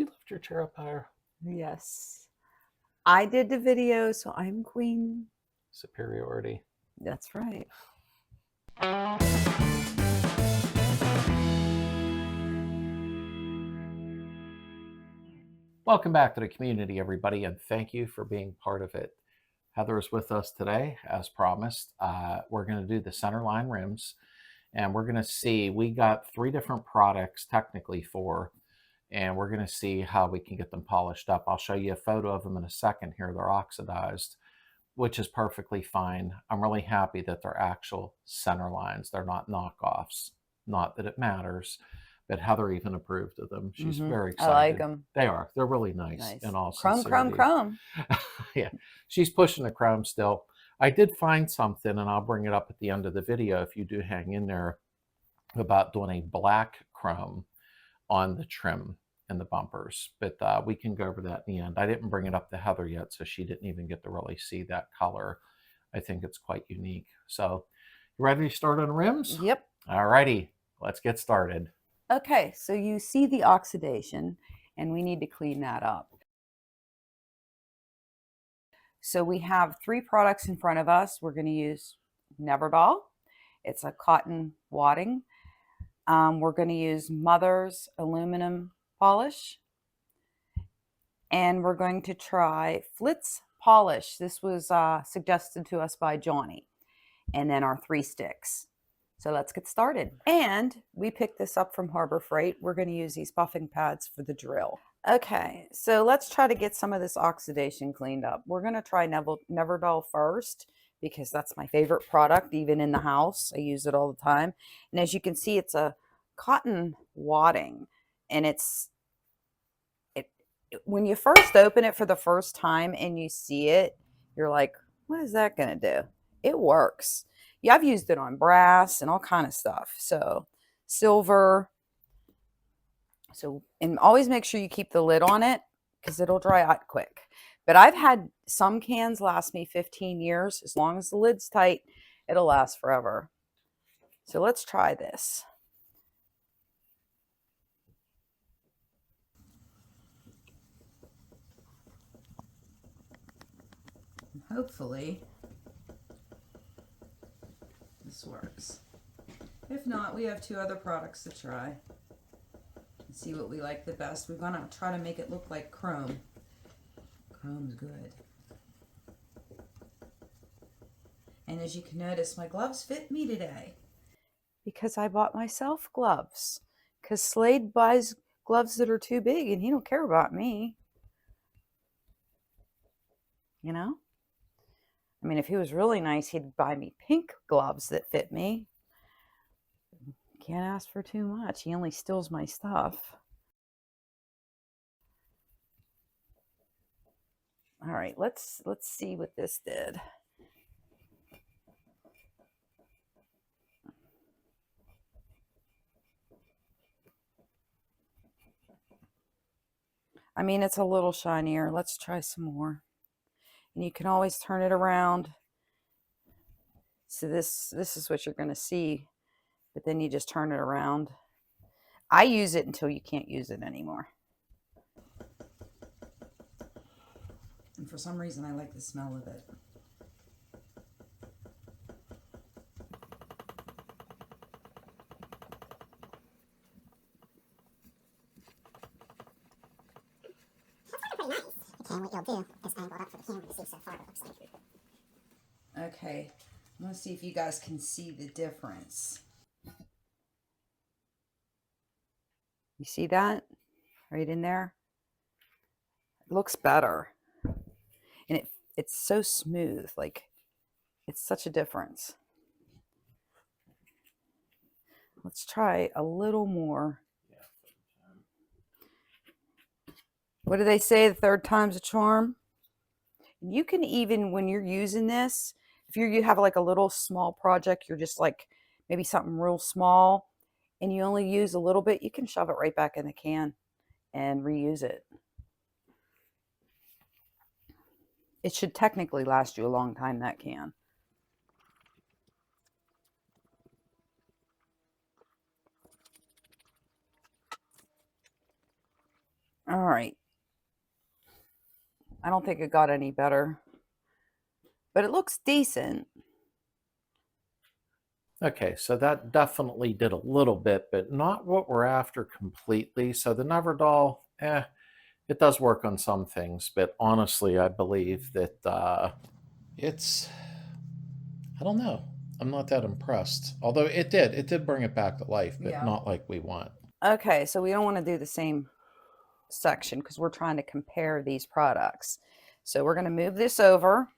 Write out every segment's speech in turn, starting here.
you lift your chair up higher? Yes. I did the video, so I'm queen. Superiority. That's right. Welcome back to the community, everybody, and thank you for being part of it. Heather is with us today, as promised. We're going to do the centerline rims, and we're going to see, we got 3 different products technically and we're going to see how we can get them polished up. I'll show you a photo of them in a second here. They're oxidized, which is perfectly fine. I'm really happy that they're actual center lines. They're not knockoffs. Not that it matters, but Heather even approved of them. She's very excited. I like them. They are. They're really nice. In all Chrome, sincerity. chrome, chrome. Yeah, she's pushing the chrome still. I did find something, and I'll bring it up at the end of the video if you do hang in there, about doing a black chrome on the trim and the bumpers, but we can go over that in the end. I didn't bring it up to Heather yet, so she didn't even get to really see that color. I think it's quite unique. So you ready to start on rims? Yep. All righty, let's get started. Okay, so you see the oxidation, and we need to clean that up. So we have 3 products in front of us. We're going to use Neverdal. It's a cotton wadding. We're going to use Mother's aluminum polish. And we're going to try Flitz polish. This was suggested to us by Johnny. And then our 3 sticks. So let's get started. And we picked this up from Harbor Freight. We're going to use these buffing pads for the drill. Okay, so let's try to get some of this oxidation cleaned up. We're going to try Neverdal first because that's my favorite product, even in the house. I use it all the time. And as you can see, it's a cotton wadding. And when you first open it for the first time and you see it, you're like, what is that going to do? It works. Yeah, I've used it on brass and all kind of stuff. So silver. So, and always make sure you keep the lid on it because it'll dry out quick. But I've had some cans last me 15 years. As long as the lid's tight, it'll last forever. So let's try this. Hopefully this works. If not, we have 2 other products to try. See what we like the best. We're going to try to make it look like chrome. Chrome's good. And as you can notice, my gloves fit me today because I bought myself gloves. Because Slade buys gloves that are too big and he don't care about me. You know? I mean, if he was really nice, he'd buy me pink gloves that fit me. Can't ask for too much. He only steals my stuff. All right, let's see what this did. I mean, it's a little shinier. Let's try some more. And you can always turn it around. So this is what you're going to see. But then you just turn it around. I use it until you can't use it anymore. And for some reason, I like the smell of it. And what you'll do is angle it up for the camera to see so far what it looks like. Okay, I'm going to see if you guys can see the difference. You see that? Right in there? It looks better. And it's so smooth. Like, it's such a difference. Let's try a little more. What do they say? The 3rd time's a charm? You can even, when you're using this, if you have like a little small project, you're just like maybe something real small, and you only use a little bit, you can shove it right back in the can and reuse it. It should technically last you a long time, that can. All right. I don't think it got any better, but it looks decent. Okay, so that definitely did a little bit, but not what we're after completely. So the Neverdoll, it does work on some things, but honestly, I believe that I don't know. I'm not that impressed. Although it did bring it back to life, but Yeah. not like we want. Okay, so we don't want to do the same section because we're trying to compare these products. So we're going to move this over.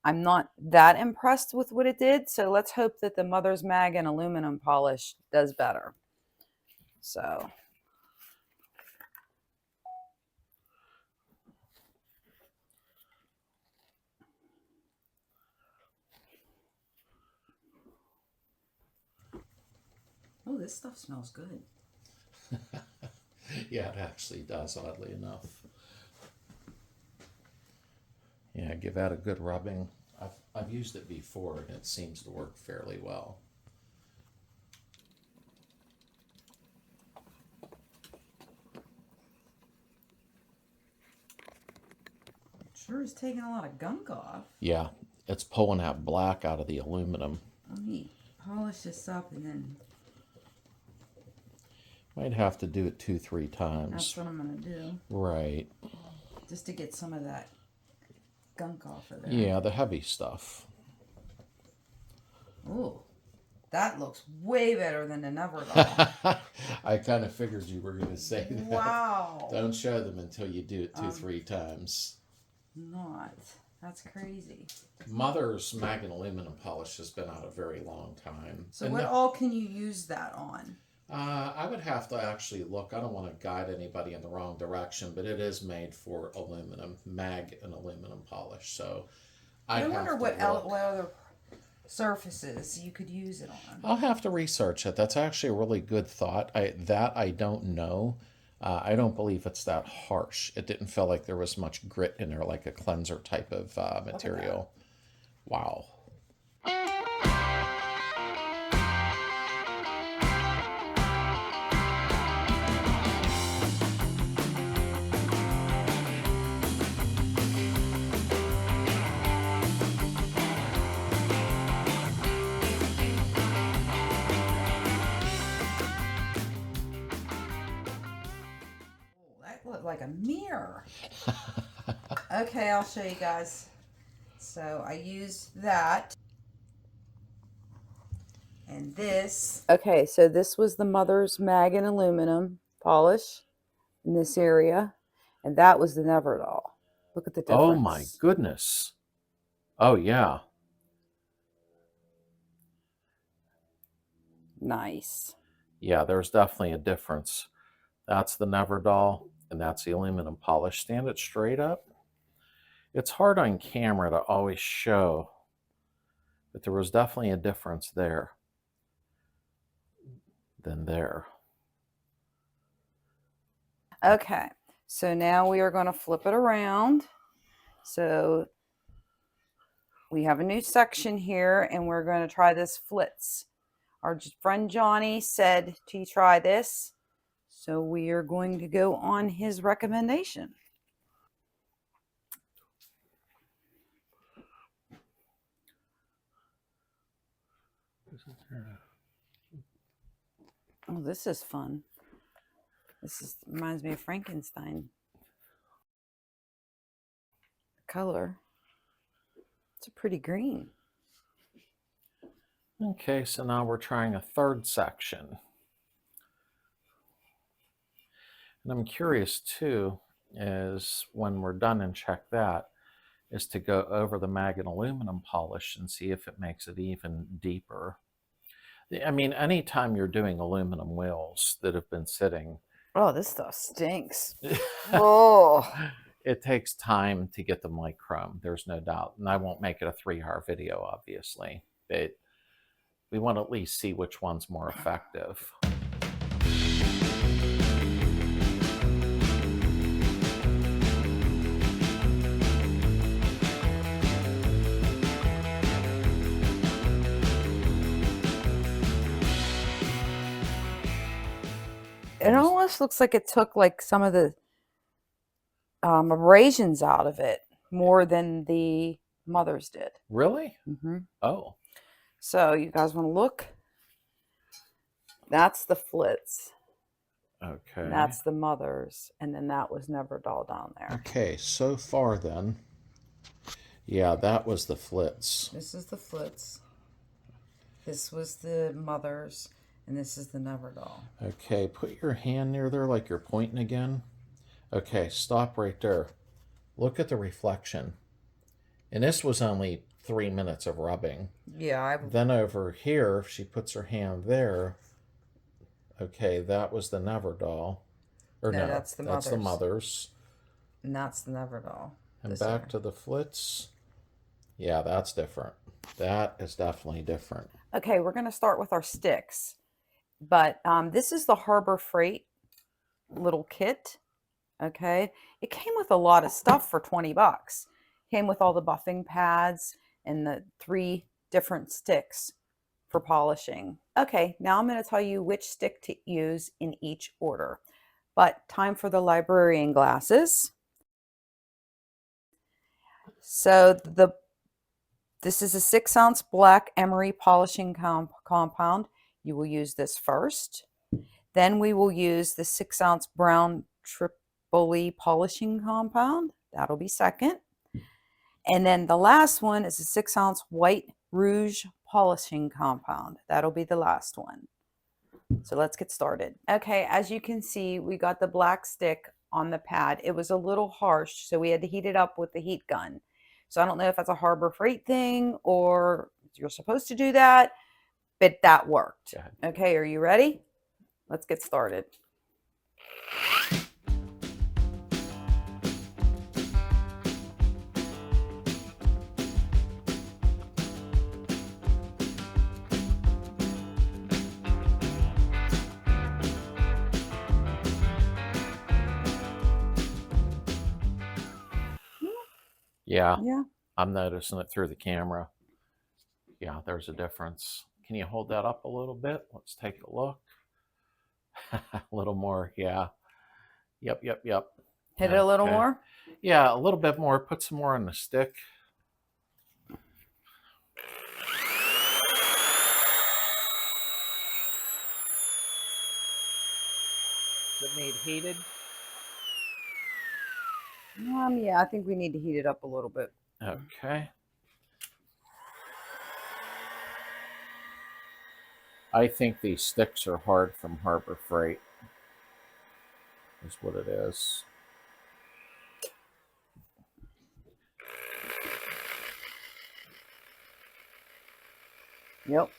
I'm not that impressed with what it did, so let's hope that the Mother's Mag and aluminum polish does better. So oh, this stuff smells good. Yeah, it actually does, oddly enough. Yeah, give that a good rubbing. I've used it before and it seems to work fairly well. Sure is taking a lot of gunk off. Yeah, it's pulling that black out of the aluminum. Let me polish this up and then Might have to do it 2-3 times. that's what I'm going to do. Right. Just to get some of that gunk off of there. Yeah, the heavy stuff. Oh, that looks way better than the Neverdoll. I kind of figured you were going to say that. Wow. Don't show them until you do it 2-3 times. Not. That's crazy. Mother's Mag and aluminum polish has been out a very long time. So And what all can you use that on? I would have to actually look. I don't want to guide anybody in the wrong direction, but it is made for aluminum, mag and aluminum polish. So I wonder what other surfaces you could use it on. I'll have to research it. That's actually a really good thought. I don't know. I don't believe it's that harsh. It didn't feel like there was much grit in there, like a cleanser type of material. Wow. Look like a mirror. Okay, I'll show you guys. So I used that. And this. Okay, so this was the Mother's Mag and aluminum polish in this area. And that was the Neverdoll. Look at the difference. Oh my goodness. Oh yeah. Nice. Yeah, there's definitely a difference. That's the Neverdoll, and that's the aluminum polish. Stand it straight up. It's hard on camera to always show, but there was definitely a difference there than there. Okay, so now we are going to flip it around. So we have a new section here, and we're going to try this Flitz. Our friend Johnny said to try this, so we are going to go on his recommendation. Oh, this is fun. Reminds me of Frankenstein. Color. It's a pretty green. Okay, so now we're trying a third section. And I'm curious too, is when we're done and check that, is to go over the mag and aluminum polish and see if it makes it even deeper. I mean, anytime you're doing aluminum wheels that have been sitting. Oh, this stuff stinks. Oh. It takes time to get them like chrome, there's no doubt. And I won't make it a 3-hour video, obviously. But we want to at least see which one's more effective. It almost looks like it took like some of the abrasions out of it more than the mothers did. Really? Mm-hmm. Oh. So you guys want to look? That's the Flitz. Okay. That's the mothers. And then that was Never Dull down there. Okay, so far then. Yeah, that was the Flitz. This is the Flitz. This was the mothers. And this is the Never Dull. Okay, put your hand near there like you're pointing again. Okay, stop right there. Look at the reflection. And this was only 3 minutes of rubbing. Yeah. Then over here, if she puts her hand there, okay, that was the Never Doll. Or no, that's the that's the mothers. And that's the Never Dull. And back to the Flitz. Yeah, that's different. That is definitely different. Okay, we're going to start with our sticks. But this is the Harbor Freight little kit. Okay, it came with a lot of stuff for 20 bucks. Came with all the buffing pads and the 3 different sticks for polishing. Okay, now I'm going to tell you which stick to use in each order. But time for the librarian glasses. So this is a 6-ounce black emery polishing compound. You will use this first. Then we will use the 6-ounce brown Tripoli polishing compound. That'll be second. And then the last one is a 6-ounce white rouge polishing compound. That'll be the last one. So let's get started. Okay, as you can see, we got the black stick on the pad. It was a little harsh, so we had to heat it up with the heat gun. So I don't know if that's a Harbor Freight thing or you're supposed to do that, but that worked. Okay, are you ready? Let's get started. Yeah, Yeah. I'm noticing it through the camera. Yeah, there's a difference. Can you hold that up a little bit? Let's take a look. A little more, yeah. Yep. Hit it a little more? Yeah, a little bit more. Put some more on the stick. Does it need heated? Yeah, I think we need to heat it up a little bit. Okay. I think these sticks are hard from Harbor Freight. Is what it is. Yep.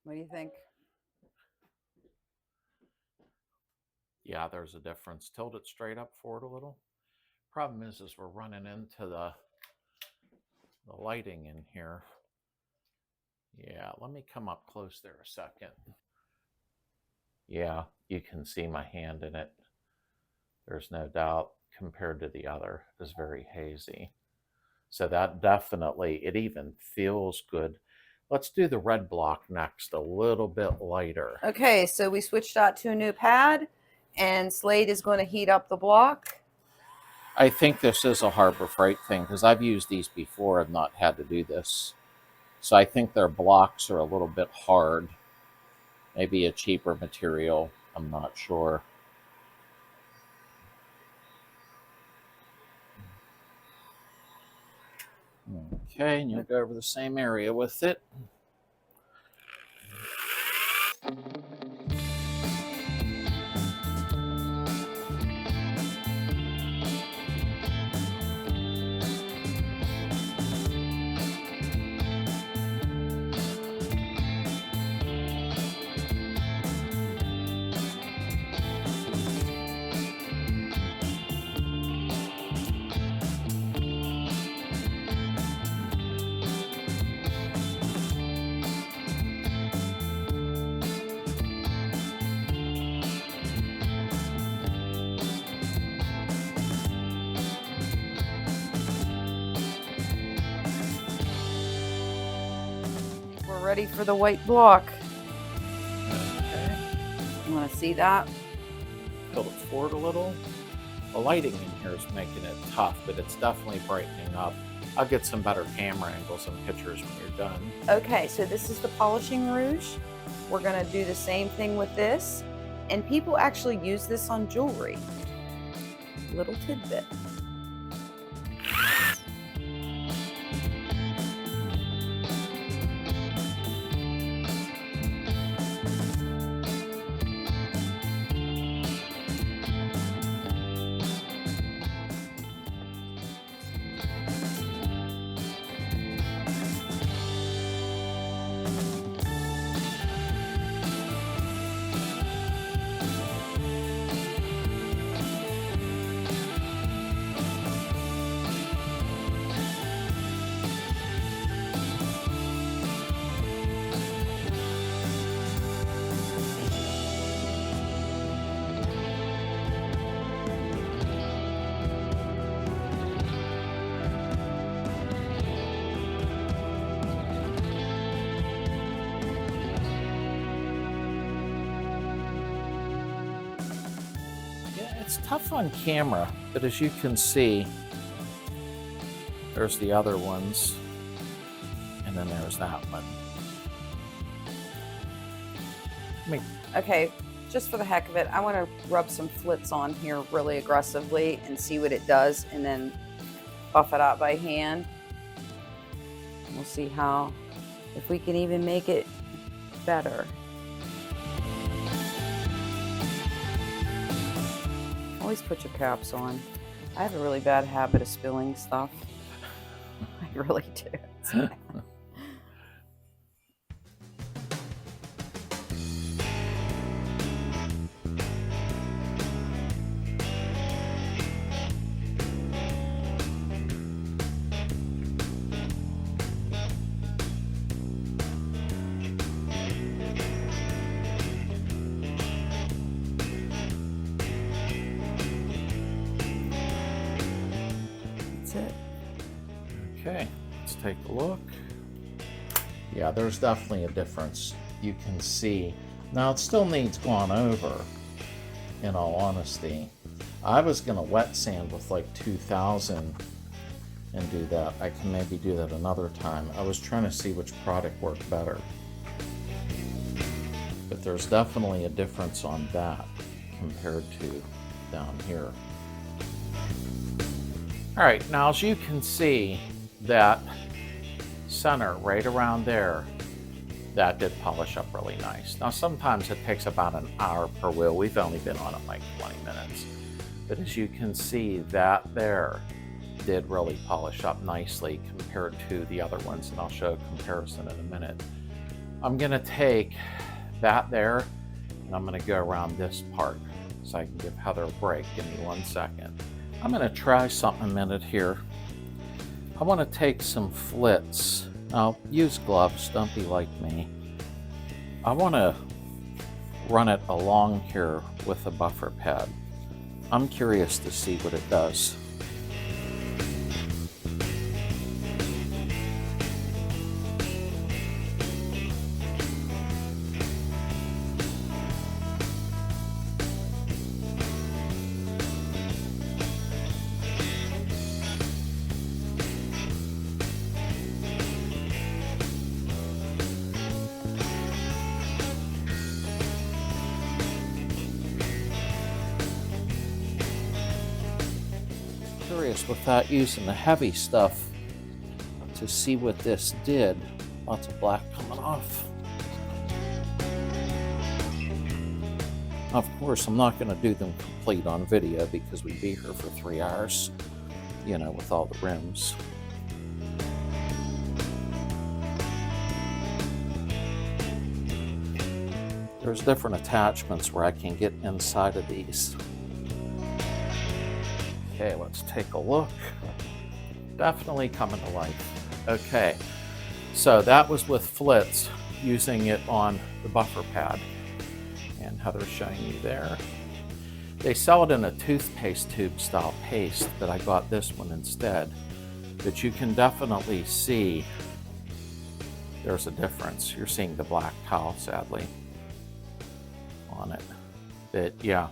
What do you think? Yeah, there's a difference. Tilt it straight up forward a little. Problem is we're running into the lighting in here. Yeah, let me come up close there a second. Yeah, you can see my hand in it. There's no doubt compared to the other, it's very hazy. So that definitely, it even feels good. Let's do the red block next, a little bit lighter. Okay, so we switched out to a new pad, and Slade is going to heat up the block. I think this is a Harbor Freight thing because I've used these before and not had to do this. So I think their blocks are a little bit hard. Maybe a cheaper material. I'm not sure. Okay, and you'll go over the same area with it. ready for the white block. Okay. You want to see that? Tilt it forward a little. The lighting in here is making it tough, but it's definitely brightening up. I'll get some better camera angles and pictures when you're done. Okay, so this is the polishing rouge. We're gonna do the same thing with this. And people actually use this on jewelry. Little tidbit. It's tough on camera, but as you can see, there's the other ones, and then there's that one. Okay, just for the heck of it, I want to rub some Flitz on here really aggressively and see what it does, and then buff it out by hand. We'll see if we can even make it better. Always put your caps on. I have a really bad habit of spilling stuff. I really do. Okay, let's take a look. Yeah, there's definitely a difference. You can see. Now it still needs gone over, in all honesty. I was gonna wet sand with like 2000 and do that. I can maybe do that another time. I was trying to see which product worked better. But there's definitely a difference on that compared to down here. All right, now as you can see, that center right around there, that did polish up really nice. Now sometimes it takes about an hour per wheel. We've only been on it like 20 minutes. But as you can see, that there did really polish up nicely compared to the other ones, and I'll show a comparison in a minute. I'm gonna take that there, and I'm gonna go around this part so I can give Heather a break. Give me 1 second. I'm gonna try something a minute here. I want to take some Flitz. Now, use gloves, don't be like me. I want to run it along here with a buffer pad. I'm curious to see what it does. Without using the heavy stuff to see what this did. Lots of black coming off. Of course, I'm not going to do them complete on video because we'd be here for 3 hours, you know, with all the rims. There's different attachments where I can get inside of these. Okay, let's take a look. Definitely coming to life. Okay, so that was with Flitz, using it on the buffer pad. And Heather's showing you there. They sell it in a toothpaste tube style paste, but I got this one instead. But you can definitely see there's a difference. You're seeing the black towel, sadly, on it. But yeah,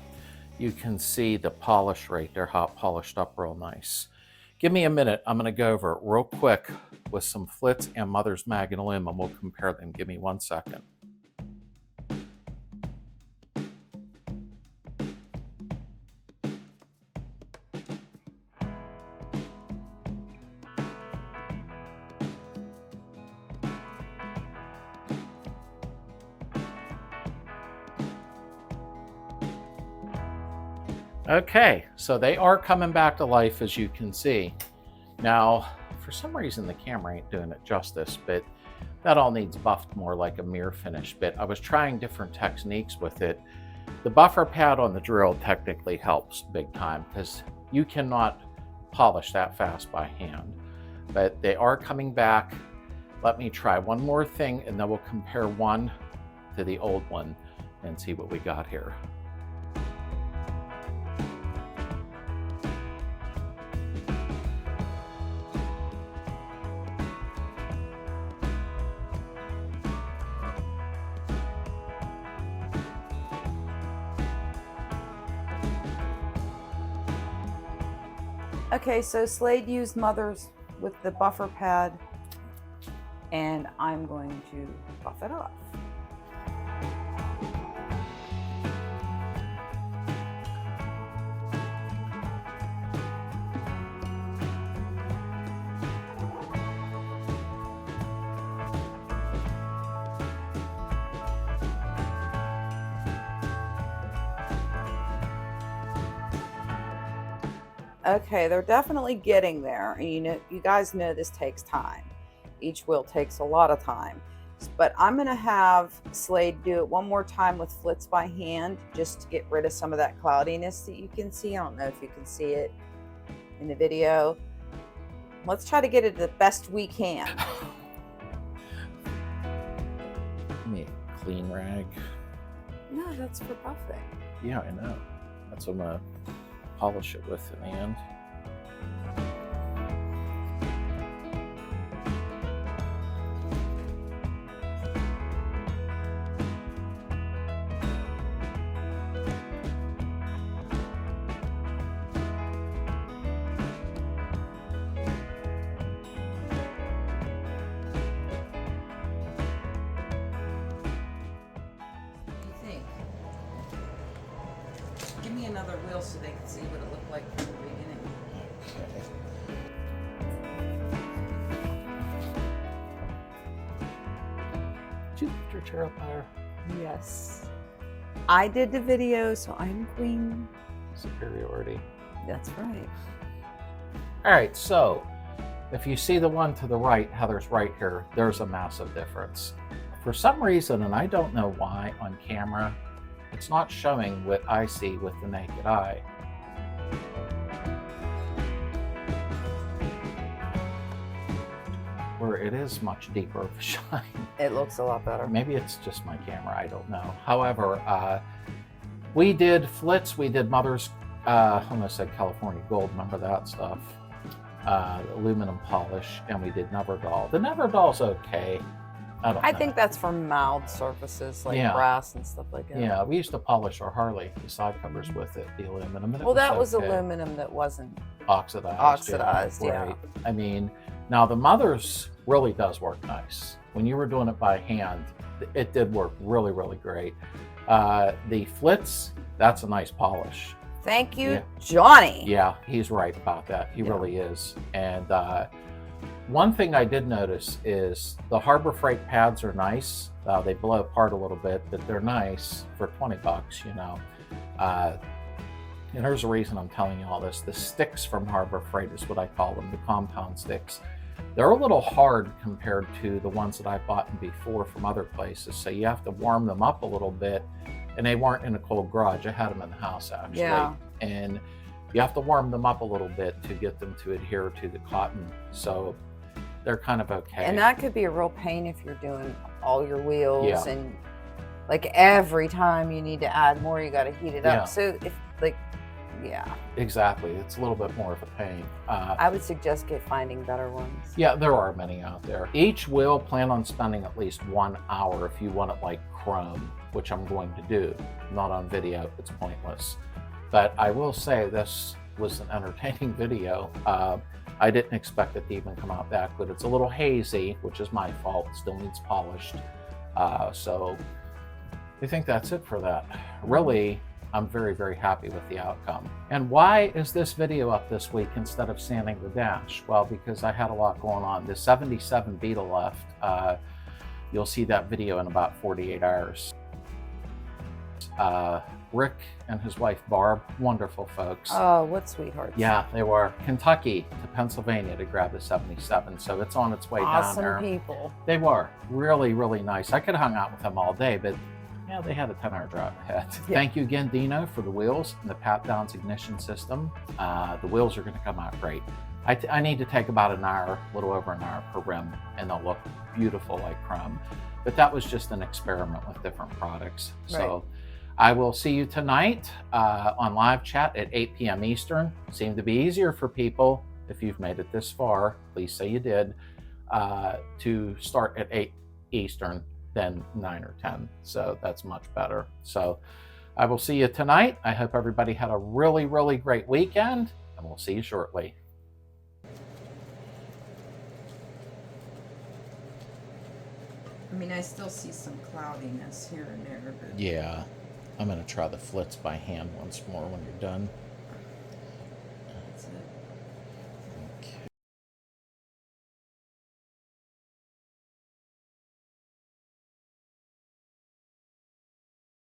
you can see the polish rate there, how it polished up real nice. Give me a minute. I'm going to go over it real quick with some Flitz and Mother's Mag and Aluminum. We'll compare them. Give me 1 second. Okay, so they are coming back to life, as you can see. Now, for some reason, the camera ain't doing it justice, but that all needs buffed more like a mirror finish bit. I was trying different techniques with it. The buffer pad on the drill technically helps big time because you cannot polish that fast by hand, but they are coming back. Let me try one more thing and then we'll compare one to the old one and see what we got here. Okay, so Slade used Mother's with the buffer pad, and I'm going to buff it off. Okay, they're definitely getting there, and you guys know this takes time. Each wheel takes a lot of time, but I'm going to have Slade do it one more time with Flitz by hand just to get rid of some of that cloudiness that you can see. I don't know if you can see it in the video. Let's try to get it the best we can. Give me a clean rag. No, that's for buffing. Yeah, I know. That's what I'm going to polish it with in the end. Give me another wheel so they can see what it looked like from the beginning. Did you lift your chair up higher? Yes. I did the video, so I'm queen. Superiority. That's right. All right, so if you see the one to the right, Heather's right here, there's a massive difference. For some reason, and I don't know why on camera, it's not showing what I see with the naked eye. Where it is much deeper of a shine. It looks a lot better. Maybe it's just my camera, I don't know. However, we did Flitz, we did Mother's, I almost said California Gold, remember that stuff? Aluminum polish, and we did Neverdoll. The Neverdoll's okay. I think that's for mild surfaces like brass and stuff like that. Yeah, we used to polish our Harley, the side covers with it, the aluminum. And well, that was aluminum that wasn't oxidized. Oxidized, Right. I mean, now the Mother's really does work nice. When you were doing it by hand, it did work really, really great. The Flitz, that's a nice polish. Thank you, Johnny. Yeah, he's right about that. He really is. And one thing I did notice is the Harbor Freight pads are nice. They blow apart a little bit, but they're nice for 20 bucks, you know. And here's the reason I'm telling you all this. The sticks from Harbor Freight is what I call them, the compound sticks. They're a little hard compared to the ones that I've bought before from other places. So you have to warm them up a little bit. And they weren't in a cold garage. I had them in the house, actually. Yeah. And you have to warm them up a little bit to get them to adhere to the cotton. So they're kind of okay. And that could be a real pain if you're doing all your wheels and like every time you need to add more, you got to heat it up. So if like, Yeah. Exactly. It's a little bit more of a pain. I would suggest finding better ones. Yeah, there are many out there. Each wheel, plan on spending at least 1 hour if you want it like chrome, which I'm going to do. Not on video, it's pointless. But I will say this was an entertaining video. I didn't expect it to even come out that good. It's a little hazy, which is my fault. Still needs polished. So I think that's it for that. Really, I'm very, very happy with the outcome. And why is this video up this week instead of sanding the dash? Well, because I had a lot going on. The 77 Beetle left. You'll see that video in about 48 hours. Rick and his wife Barb, wonderful folks. Oh, what sweethearts. Yeah, they were. Kentucky to Pennsylvania to grab the 77, so it's on its way down there. Awesome people. They were really, really nice. I could have hung out with them all day, but yeah, they had a 10-hour drive ahead. Yeah. Thank you again, Dino, for the wheels and the pat-downs ignition system. The wheels are going to come out great. I need to take about an hour, a little over an hour per rim, and they'll look beautiful like chrome. But that was just an experiment with different products. Right. So I will see you tonight on live chat at 8 p.m. Eastern. Seemed to be easier for people, if you've made it this far, please say you did, to start at 8 Eastern than 9 or 10. So that's much better. So I will see you tonight. I hope everybody had a really, really great weekend, and we'll see you shortly. I mean, I still see some cloudiness here and there, but Yeah, I'm going to try the Flitz by hand once more when you're done.